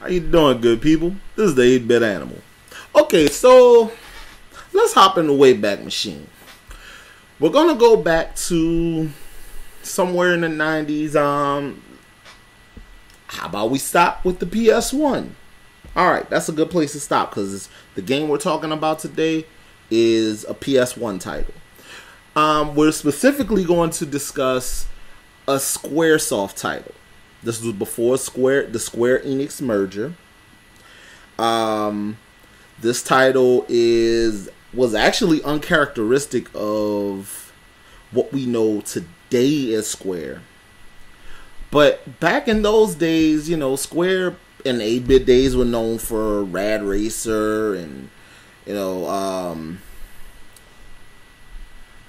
How you doing, good people? This is the 8-Bit Animal. Okay, so let's hop in the Wayback Machine. We're gonna go back to somewhere in the 90s. How about we stop with the PS1? Alright, that's a good place to stop because the game we're talking about today is a PS1 title. We're specifically going to discuss a Squaresoft title. This was before the Square Enix merger. This title was actually uncharacteristic of what we know today as Square. But back in those days, you know, Square in the 8-bit days were known for Rad Racer, and you know,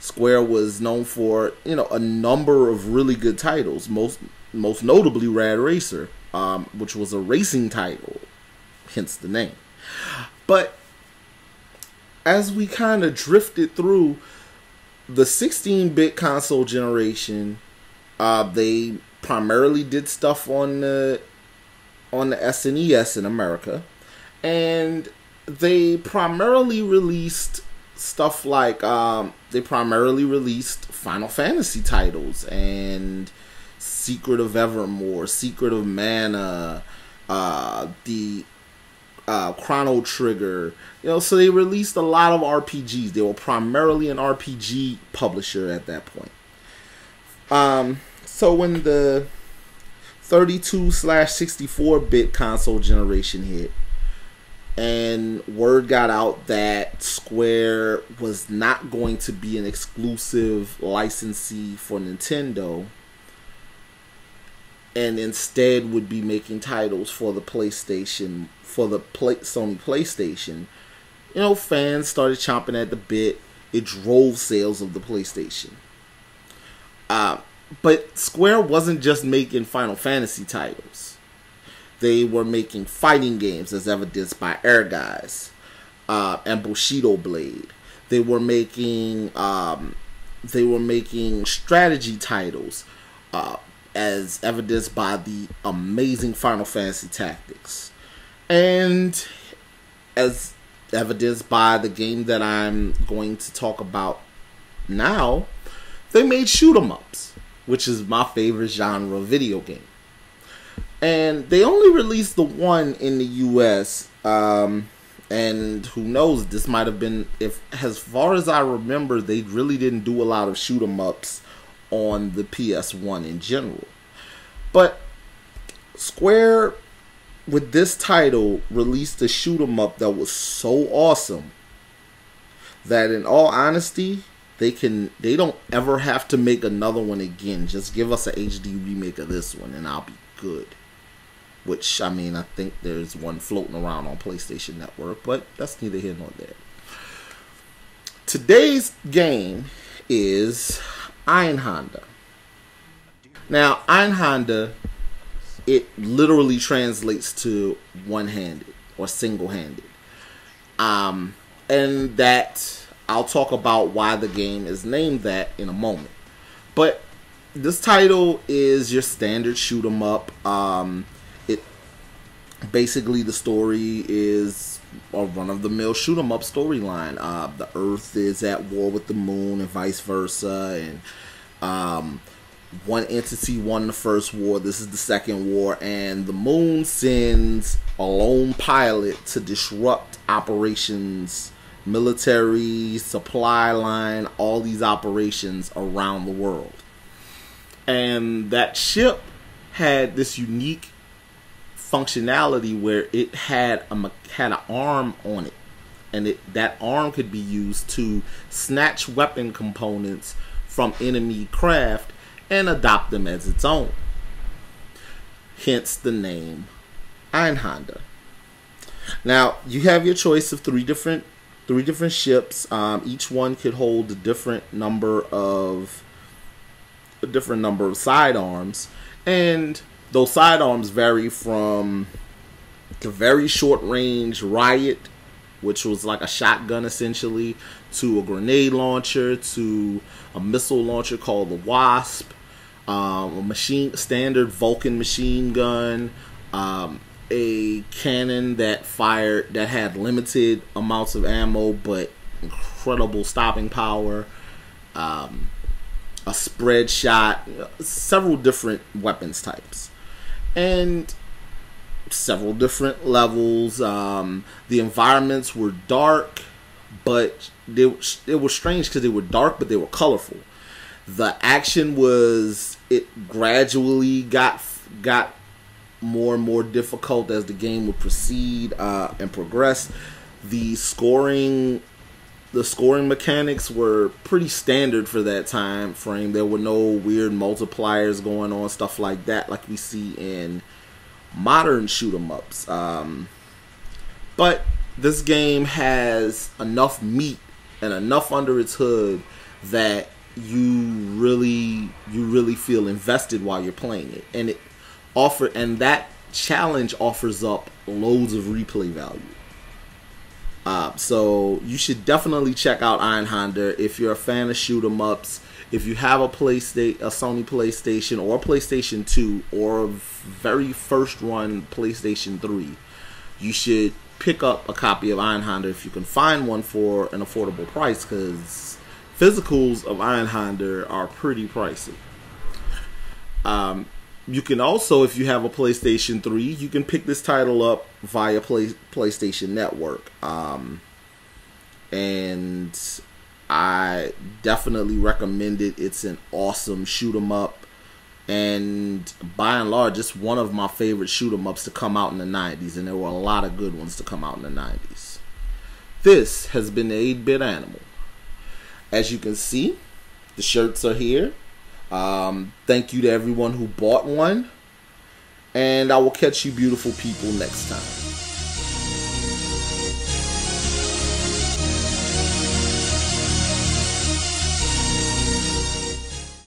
Square was known for, you know, a number of really good titles. Most notably Rad Racer, which was a racing title, hence the name. But as we kind of drifted through the 16-bit console generation, they primarily did stuff on the SNES in America, and they primarily released stuff like they primarily released Final Fantasy titles and Secret of Evermore, Secret of Mana, the Chrono Trigger. You know, so they released a lot of RPGs. They were primarily an RPG publisher at that point. So when the 32/64-bit console generation hit, and word got out that Square was not going to be an exclusive licensee for Nintendo, and instead would be making titles for the PlayStation, for the Sony Playstation, you know, fans started chomping at the bit. It drove sales of the PlayStation. But Square wasn't just making Final Fantasy titles. They were making fighting games, as evidenced by Air Guys and Bushido Blade. They were making strategy titles, as evidenced by the amazing Final Fantasy Tactics, and as evidenced by the game that I'm going to talk about now. They made shoot 'em ups, which is my favorite genre of video game. And they only released the one in the US, and who knows, this might have been, if as far as I remember, they really didn't do a lot of shoot 'em ups on the PS1 in general. But Square, with this title, released a shoot 'em up that was so awesome that, in all honesty, they don't ever have to make another one again. Just give us an HD remake of this one and I'll be good. Which, I mean, I think there's one floating around on PlayStation Network, but that's neither here nor there. Today's game is Einhander. Now, Einhander, it literally translates to one-handed or single-handed. And that, I'll talk about why the game is named that in a moment. But this title is your standard shoot 'em up. Basically, the story is a run-of-the-mill shoot 'em up storyline. The Earth is at war with the Moon, and vice versa. And one entity won the first war. This is the second war, and the Moon sends a lone pilot to disrupt operations, military, supply line, all these operations around the world. And that ship had this unique functionality where it had an arm on it, and that arm could be used to snatch weapon components from enemy craft and adopt them as its own. Hence the name Einhander. Now you have your choice of three different ships. Each one could hold a different number of sidearms, and those sidearms vary from the very short range Riot, which was like a shotgun essentially, to a grenade launcher, to a missile launcher called the Wasp, a standard Vulcan machine gun, a cannon that had limited amounts of ammo but incredible stopping power, a spread shot, several different weapons types, and several different levels. The environments were dark, but it was strange because they were dark, but they were colorful. The action it gradually got more and more difficult as the game would proceed and progress. The scoring mechanics were pretty standard for that time frame. There were no weird multipliers going on, stuff like that, like we see in modern shoot 'em ups. But this game has enough meat and enough under its hood that you really feel invested while you're playing it, and that challenge offers up loads of replay value. So you should definitely check out Einhander if you're a fan of shoot 'em ups. If you have a Sony Playstation or a PlayStation 2 or a very first run PlayStation 3, you should pick up a copy of Einhander if you can find one for an affordable price, because physicals of Einhander are pretty pricey. You can also, if you have a PlayStation 3, you can pick this title up via PlayStation Network. And I definitely recommend it. It's an awesome shoot 'em up, and by and large, it's one of my favorite shoot 'em ups to come out in the 90s, and there were a lot of good ones to come out in the 90s. This has been the 8-Bit Animal. As you can see, the shirts are here. Thank you to everyone who bought one, and I will catch you beautiful people next time.